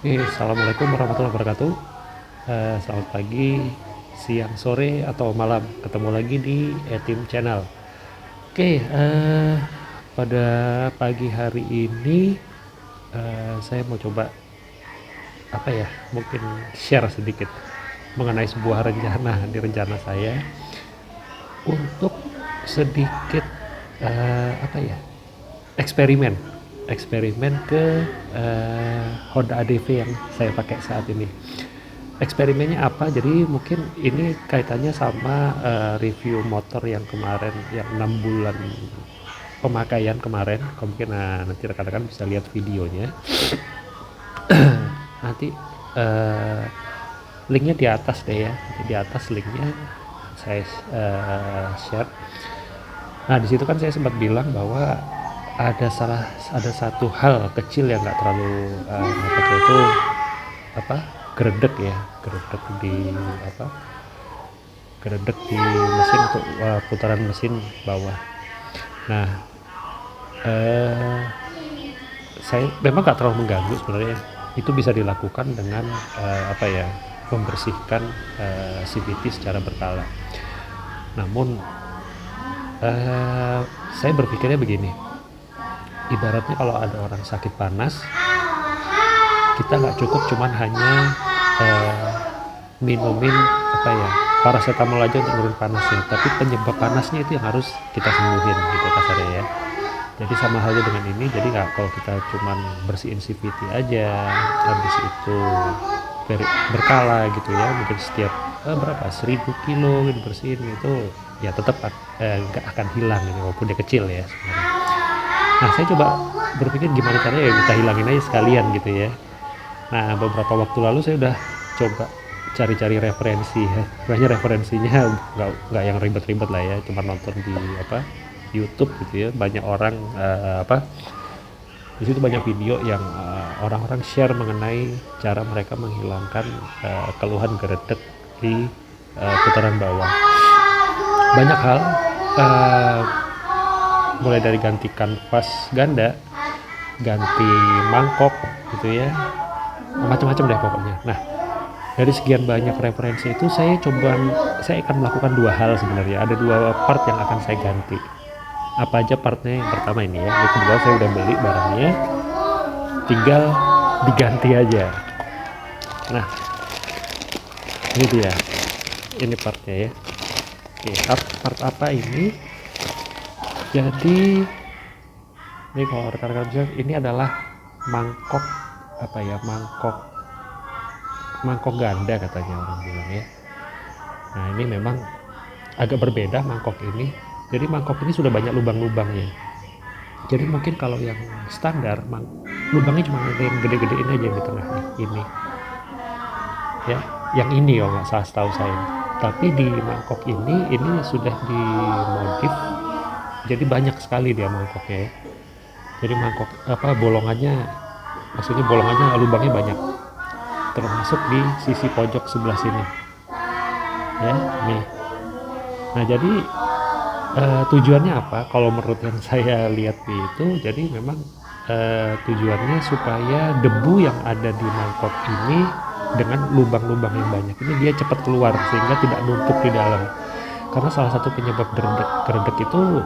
Oke, assalamualaikum warahmatullahi wabarakatuh. Selamat pagi, siang, sore, atau malam. Ketemu lagi di Etim Channel. Oke, pada pagi hari ini saya mau coba apa ya? Mungkin share sedikit mengenai sebuah rencana saya untuk sedikit apa ya? Eksperimen, eksperimen ke Honda ADV yang saya pakai saat ini. Eksperimennya apa? Jadi mungkin ini kaitannya sama review motor yang kemarin, yang 6 bulan pemakaian kemarin. Mungkin nanti rekan-rekan bisa lihat videonya. Nanti uh, linknya di atas deh ya. Nanti di atas linknya saya share. Nah di situ kan saya sempat bilang bahwa ada satu hal kecil yang nggak terlalu kecil itu apa, geredek ya, geredek di apa, geredek di mesin untuk putaran mesin bawah. Nah, eh, saya memang nggak terlalu mengganggu sebenarnya. Itu bisa dilakukan dengan apa ya, membersihkan CVT secara berkala. Namun saya berpikirnya begini, ibaratnya kalau ada orang sakit panas, kita nggak cukup cuman hanya eh, minumin apa ya, paracetamol aja untuk nurunin panasnya, tapi penyebab panasnya itu yang harus kita sembuhin gitu kasarnya ya. Jadi sama halnya dengan ini, jadi nggak kalau kita cuman bersihin CVT aja, habis itu berkala gitu ya, mungkin setiap berapa 1000 kilo gitu bersihin itu, ya tetap nggak akan hilang gitu, walaupun dia kecil ya sebenarnya. Nah saya coba berpikir gimana caranya ya kita hilangin aja sekalian gitu ya. Nah, beberapa waktu lalu saya udah coba cari-cari referensi ya. Sebenarnya referensinya nggak yang ribet-ribet lah ya, cuma nonton di apa, YouTube gitu ya. Banyak orang apa, di situ banyak video yang orang-orang share mengenai cara mereka menghilangkan keluhan geredek di putaran bawah. Banyak hal, uh, mulai dari ganti kanvas ganda, ganti mangkok gitu ya, macam-macam deh pokoknya. Nah, dari sekian banyak referensi itu saya akan melakukan dua hal sebenarnya. Ada dua part yang akan saya ganti. Apa aja partnya? Yang pertama ini ya, ini kebetulan saya udah beli barangnya, tinggal diganti aja. Nah, ini dia, ini partnya ya. Oke, part apa ini? Jadi ini kalau rekan-rekan bisa, ini adalah mangkok apa ya, mangkok ganda katanya orang bilang ya. Nah ini memang agak berbeda mangkok ini. Jadi mangkok ini sudah banyak lubang-lubangnya. Jadi mungkin kalau yang standar lubangnya cuma ada yang gede-gedein aja di tengah nih, ini ya, yang ini ya nggak salah setahu saya. Tapi di mangkok ini sudah dimodif, jadi banyak sekali dia mangkoknya ya. Jadi mangkok apa, bolongannya, maksudnya bolongannya, lubangnya banyak, termasuk di sisi pojok sebelah sini ya nih. Nah jadi tujuannya apa kalau menurut yang saya lihat itu, jadi memang tujuannya supaya debu yang ada di mangkok ini dengan lubang-lubang yang banyak ini dia cepat keluar sehingga tidak numpuk di dalam. Karena salah satu penyebab geredek itu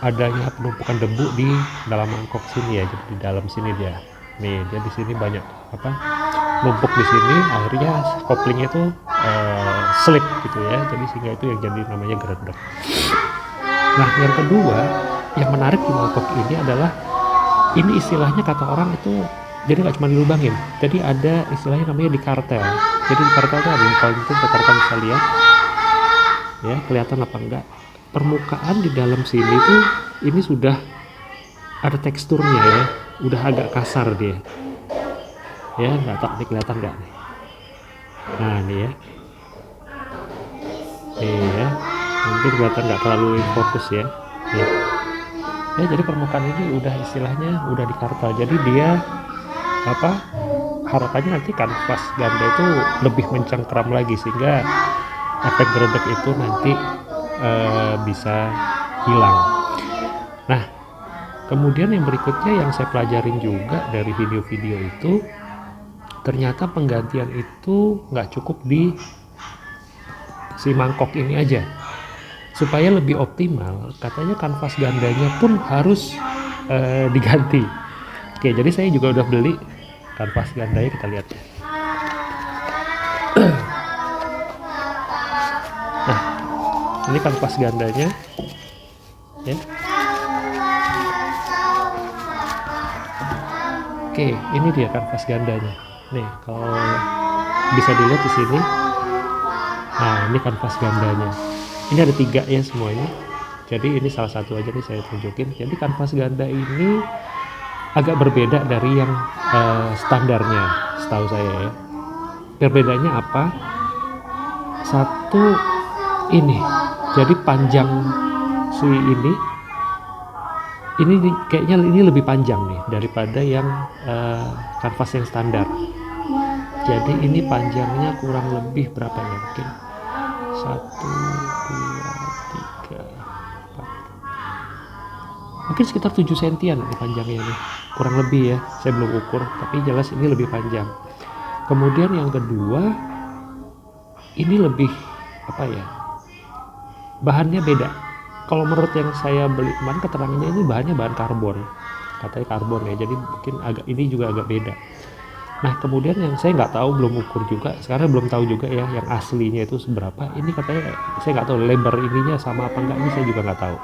adanya penumpukan debu di dalam mangkok sini ya. Jadi di dalam sini dia nih, dia di sini banyak apa, numpuk di sini, akhirnya koplingnya itu slip gitu ya, jadi sehingga itu yang jadi namanya geredek. Nah yang kedua yang menarik di mangkok ini adalah, ini istilahnya kata orang itu, jadi nggak cuma dilubangin, jadi ada istilahnya namanya di kartel. Jadi di kartel itu ada, kalau itu rekan-rekan bisa lihat ya, kelihatan apa enggak, permukaan di dalam sini tuh ini sudah ada teksturnya ya, udah agak kasar dia ya, nggak tahu nih kelihatan nggak nih. Nah ini ya, ya mungkin kelihatan nggak terlalu fokus ya. Ya. Ya jadi permukaan ini udah istilahnya udah di kartel, jadi dia apa, harapannya nanti kanvas ganda itu lebih mencengkram lagi sehingga efek geredek itu nanti bisa hilang. Nah kemudian yang berikutnya yang saya pelajarin juga dari video-video itu, ternyata penggantian itu nggak cukup di si mangkok ini aja. Supaya lebih optimal, katanya kanvas gandanya pun harus diganti. Oke, jadi saya juga udah beli kanvas gandanya, kita lihat ya. Nah, ini kanvas gandanya ya. Oke, ini dia kanvas gandanya. Nih, kalau bisa dilihat di sini. Nah, ini kanvas gandanya. Ini ada 3 ya semuanya. Jadi ini salah satu aja nih saya tunjukin. Jadi kanvas ganda ini agak berbeda dari yang standarnya, setahu saya ya. Perbedaannya apa? Satu, ini. Jadi panjang si ini kayaknya ini lebih panjang nih daripada yang kanvas yang standar. Jadi ini panjangnya kurang lebih berapa ya, mungkin 1, 2, 3, 4, mungkin sekitar 7 sentian nih panjangnya nih, kurang lebih ya, saya belum ukur, tapi jelas ini lebih panjang. Kemudian yang kedua, ini lebih apa ya, bahannya beda. Kalau menurut yang saya beli kemarin keterangannya ini bahannya bahan karbon, katanya karbon ya, jadi mungkin agak ini juga agak beda. Nah kemudian yang saya nggak tahu, belum ukur juga, sekarang belum tahu juga ya yang aslinya itu seberapa. Ini katanya saya nggak tahu lebar ininya sama apa enggak, ini saya juga nggak tahu.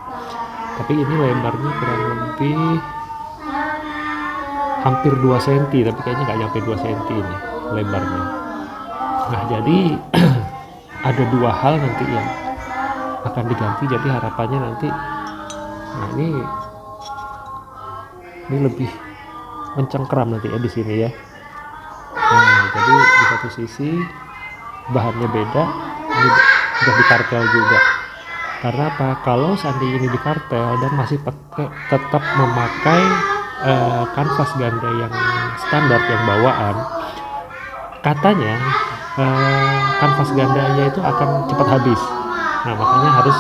Tapi ini lebarnya kurang lebih hampir 2 cm, tapi kayaknya nggak nyampe 2 cm ini lebarnya. Nah jadi ada 2 hal nanti yang akan diganti, jadi harapannya nanti, nah ini lebih mencengkeram nanti ya di sini ya. Nah jadi di satu sisi bahannya beda, ini udah dikartel juga. Karena apa? Kalau seandainya ini dikartel dan masih tetap memakai kanvas ganda yang standar yang bawaan, katanya kanvas gandanya itu akan cepat habis. Nah makanya harus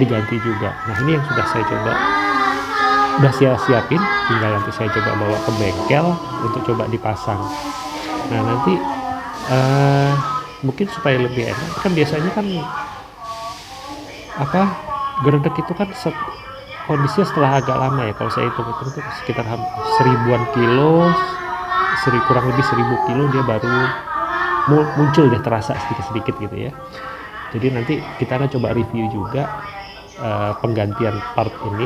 diganti juga. Nah ini yang sudah saya coba, udah siapin, tinggal nanti saya coba bawa ke bengkel untuk coba dipasang. Nah nanti mungkin supaya lebih enak, kan biasanya kan apa, geredek itu kan kondisinya setelah agak lama ya, kalau saya hitung itu sekitar 1000-an kilo, kurang lebih 1000 kilo dia baru muncul deh, terasa sedikit-sedikit gitu ya. Jadi nanti kita akan coba review juga penggantian part ini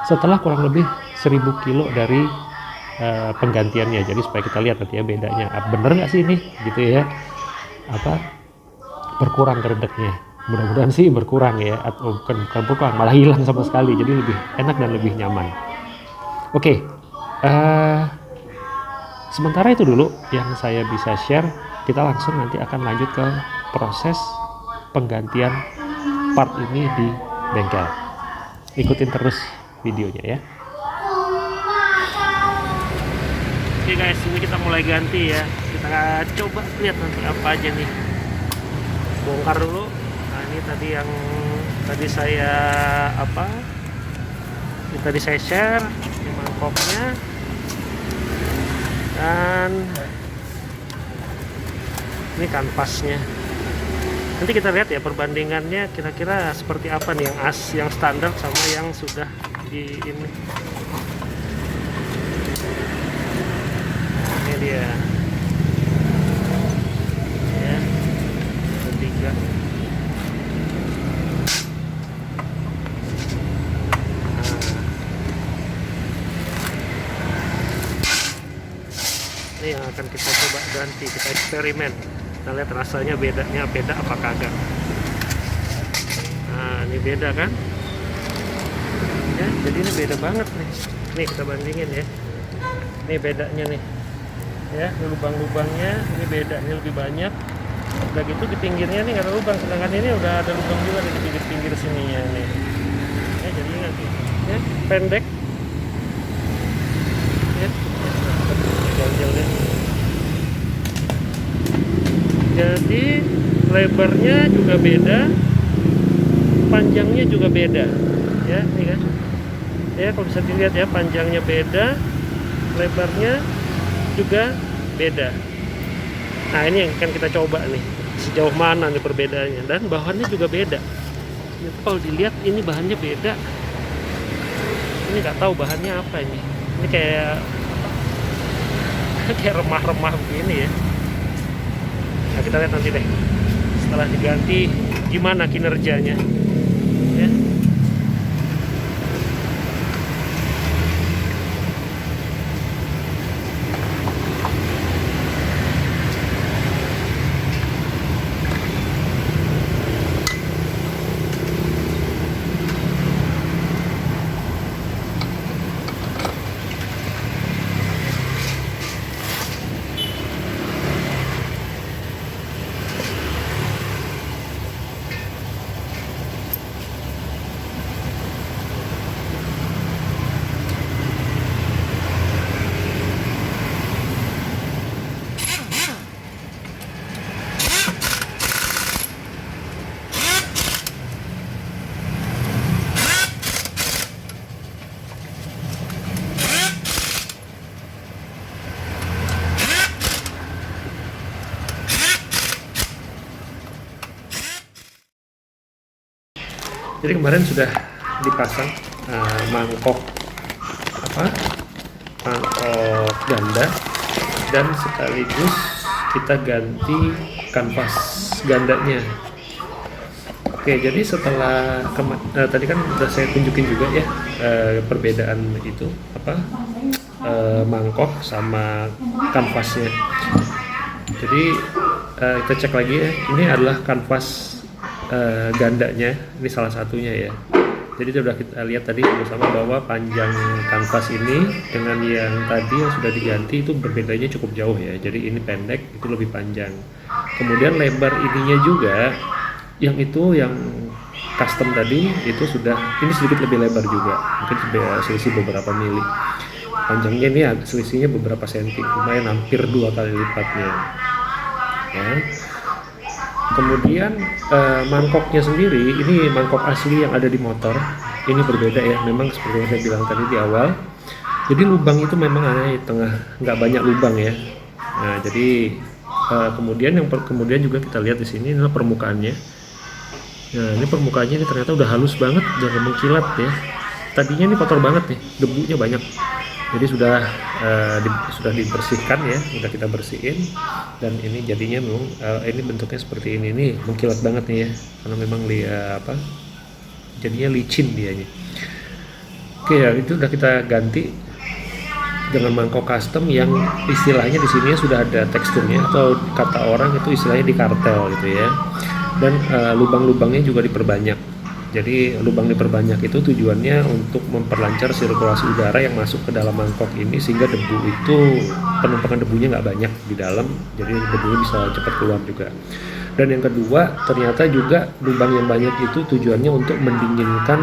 setelah kurang lebih 1000 kilo dari penggantiannya. Jadi supaya kita lihat nanti ya bedanya, bener nggak sih ini gitu ya, apa berkurang geredeknya. Mudah-mudahan sih berkurang ya, atau bukan berkurang, malah hilang sama sekali, jadi lebih enak dan lebih nyaman. Oke, sementara itu dulu yang saya bisa share. Kita langsung nanti akan lanjut ke proses penggantian part ini di bengkel. Ikutin terus videonya ya. Oke guys, ini kita mulai ganti ya. Kita coba lihat nanti apa aja nih. Bongkar dulu. Nah ini tadi yang tadi saya share ini mangkoknya, dan ini kanvasnya. Nanti kita lihat ya perbandingannya kira-kira seperti apa nih yang standar sama yang sudah di ini. Ini dia ya, ketiga. Ini yang akan kita coba ganti, kita eksperimen. Kita lihat rasanya beda apa kagak. Nah ini beda kan ya, jadi ini beda banget nih. Nih kita bandingin ya, ini bedanya nih ya, ini lubang-lubangnya ini beda, ini lebih banyak. Udah gitu di pinggirnya nih nggak ada lubang, sedangkan ini udah ada lubang juga di pinggir-pinggir sininya nih ya. Jadi nanti ya pendek ya, jauh-jauh deh. Jadi lebarnya juga beda, panjangnya juga beda ya, ini kan ya, kalau bisa dilihat ya, panjangnya beda, lebarnya juga beda Nah ini yang akan kita coba nih, sejauh mana nih perbedaannya, dan bahannya juga beda. Itu kalau dilihat ini bahannya beda, ini nggak tahu bahannya apa ini kayak kayak remah-remah begini ya. Nah kita lihat nanti deh setelah diganti gimana kinerjanya ya. Jadi kemarin sudah dipasang mangkok mangkok ganda, dan sekaligus kita ganti kanvas gandanya. Oke, jadi setelah tadi kan udah saya tunjukin juga ya perbedaan itu mangkok sama kanvasnya. Jadi kita cek lagi ya, ini adalah kanvas gandanya, ini salah satunya ya. Jadi sudah kita lihat tadi bersama bahwa panjang kanvas ini dengan yang tadi yang sudah diganti itu berbedanya cukup jauh ya. Jadi ini pendek, itu lebih panjang. Kemudian lebar ininya juga, yang custom tadi itu sudah, ini sedikit lebih lebar juga, mungkin selisih beberapa mili. Panjangnya ini selisihnya beberapa senti, lumayan hampir 2 kali lipatnya ya. Kemudian mangkoknya sendiri, ini mangkok asli yang ada di motor, ini berbeda ya, memang seperti yang saya bilang tadi di awal. Jadi lubang itu memang ada di tengah, nggak banyak lubang ya. Nah jadi kemudian juga kita lihat di sini adalah permukaannya. Nah ini permukaannya ini ternyata udah halus banget, udah mengkilat ya. Tadinya ini kotor banget nih, debunya banyak. Jadi sudah dibersihkan ya, sudah kita bersihin, dan ini jadinya memang ini bentuknya seperti ini nih, mengkilat banget nih ya, karena memang jadinya licin dianya. Oke ya, itu udah kita ganti dengan mangkok custom yang istilahnya di sini sudah ada teksturnya, atau kata orang itu istilahnya di kartel gitu ya. Dan lubang-lubangnya juga diperbanyak. Jadi lubang diperbanyak itu tujuannya untuk memperlancar sirkulasi udara yang masuk ke dalam mangkok ini, sehingga debu itu, penumpukan debunya nggak banyak di dalam, jadi debunya bisa cepat keluar juga. Dan yang kedua, ternyata juga lubang yang banyak itu tujuannya untuk mendinginkan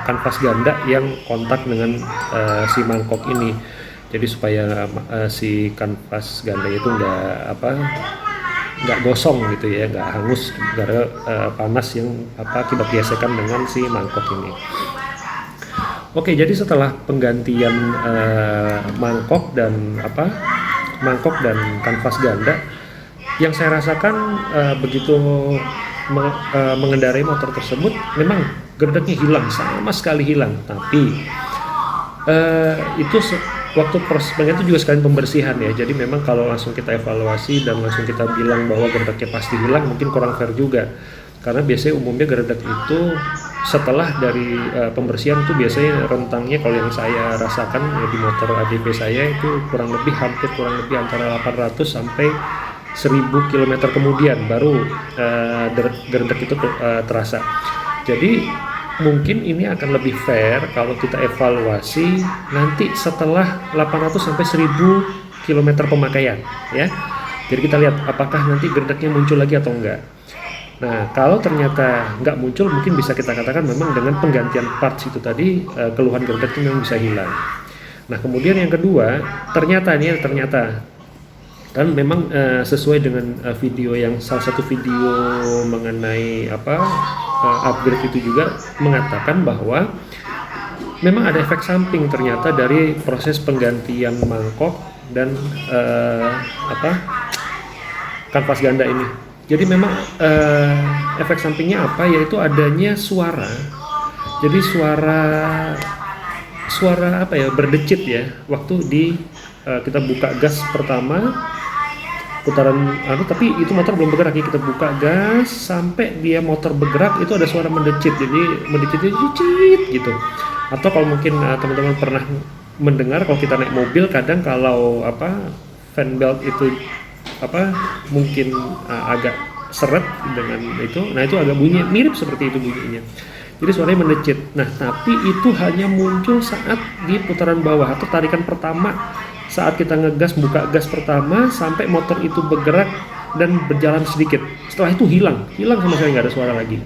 kanvas ganda yang kontak dengan si mangkok ini. Jadi supaya si kanvas ganda itu nggak gosong gitu ya, nggak hangus gara panas yang akibat gesekan dengan si mangkok ini. Oke, jadi setelah penggantian mangkok dan kanvas ganda, yang saya rasakan begitu mengendarai motor tersebut, memang gerdeknya hilang, sama sekali hilang. Tapi itu waktu proses itu juga sekalian pembersihan ya. Jadi memang kalau langsung kita evaluasi dan langsung kita bilang bahwa gerdeknya pasti hilang, mungkin kurang fair juga. Karena biasanya umumnya gerdek itu setelah dari pembersihan itu biasanya rentangnya, kalau yang saya rasakan ya, di motor ADV saya itu kurang lebih antara 800 sampai 1000 km kemudian baru gerdek itu terasa. Jadi mungkin ini akan lebih fair kalau kita evaluasi nanti setelah 800 sampai 1000 km pemakaian ya. Jadi kita lihat apakah nanti gerdeknya muncul lagi atau enggak. Nah, kalau ternyata nggak muncul, mungkin bisa kita katakan memang dengan penggantian parts itu tadi keluhan gerdek itu memang bisa hilang. Nah, kemudian yang kedua, ternyata dan memang sesuai dengan salah satu video mengenai upgrade itu juga mengatakan bahwa memang ada efek samping ternyata dari proses penggantian mangkok dan kanvas ganda ini. Jadi memang efek sampingnya apa, yaitu adanya suara. Jadi suara apa ya, berdecit ya waktu kita buka gas pertama putaran tapi itu motor belum bergerak ya, kita buka gas sampai dia motor bergerak itu ada suara mendecit, jadi mendecitnya cicit gitu. Atau kalau mungkin teman-teman pernah mendengar kalau kita naik mobil kadang kalau fan belt itu mungkin agak seret dengan itu, nah itu agak bunyi mirip seperti itu bunyinya. Jadi suaranya mendecit. Nah, tapi itu hanya muncul saat di putaran bawah atau tarikan pertama, saat kita ngegas, buka gas pertama sampai motor itu bergerak dan berjalan sedikit. Setelah itu hilang sama sekali, nggak ada suara lagi.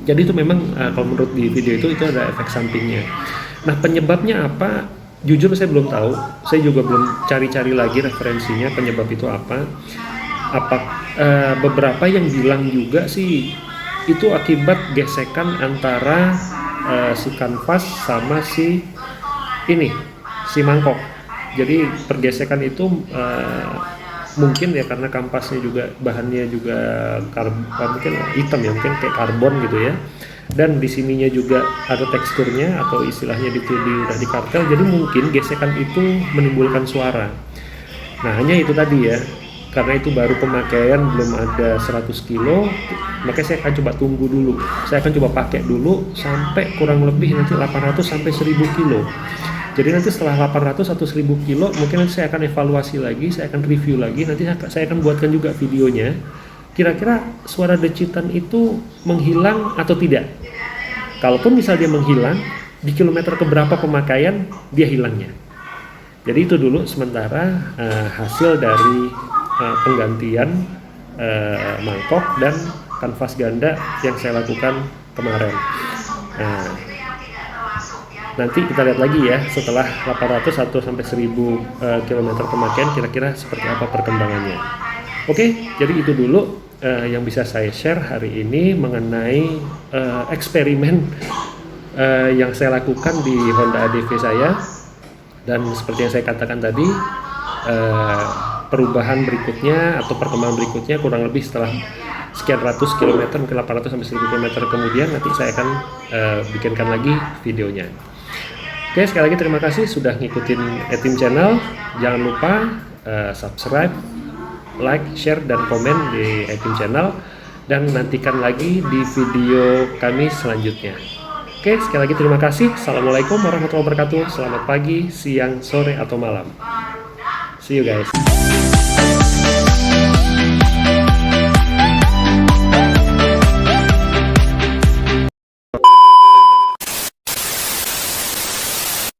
Jadi itu memang kalau menurut di video itu ada efek sampingnya. Nah, penyebabnya apa? Jujur saya belum tahu. Saya juga belum cari-cari lagi referensinya penyebab itu apa. Beberapa yang bilang juga sih itu akibat gesekan antara si kanvas sama si mangkok. Jadi pergesekan itu mungkin ya karena kanvasnya juga bahannya juga mungkin hitam ya, mungkin kayak karbon gitu ya. Dan di sininya juga ada teksturnya atau istilahnya udah dikartel, jadi mungkin gesekan itu menimbulkan suara. Nah, hanya itu tadi ya, karena itu baru pemakaian belum ada 100 kilo, makanya saya akan coba tunggu dulu. Saya akan coba pakai dulu sampai kurang lebih nanti 800 sampai 1000 kilo. Jadi nanti setelah 800 atau 1000 kilo mungkin nanti saya akan evaluasi lagi, saya akan review lagi, nanti saya akan buatkan juga videonya. Kira-kira suara decitan itu menghilang atau tidak? Kalaupun misal dia menghilang, di kilometer keberapa pemakaian dia hilangnya. Jadi itu dulu sementara hasil dari penggantian mangkok dan kanvas ganda yang saya lakukan kemarin. Nah, nanti kita lihat lagi ya setelah 800 atau sampai 1000 km pemakaian kira-kira seperti apa perkembangannya. Oke, jadi itu dulu yang bisa saya share hari ini mengenai eksperimen yang saya lakukan di Honda ADV saya. Dan seperti yang saya katakan tadi, perubahan berikutnya atau perkembangan berikutnya kurang lebih setelah sekian ratus kilometer, mungkin 800 sampai 1000 km kemudian nanti saya akan bikinkan lagi videonya. Oke, sekali lagi terima kasih sudah ngikutin Etim Channel. Jangan lupa subscribe, like, share, dan komen di Etim Channel, dan nantikan lagi di video kami selanjutnya. Oke, sekali lagi terima kasih. Assalamualaikum warahmatullahi wabarakatuh. Selamat pagi, siang, sore, atau malam. See you guys.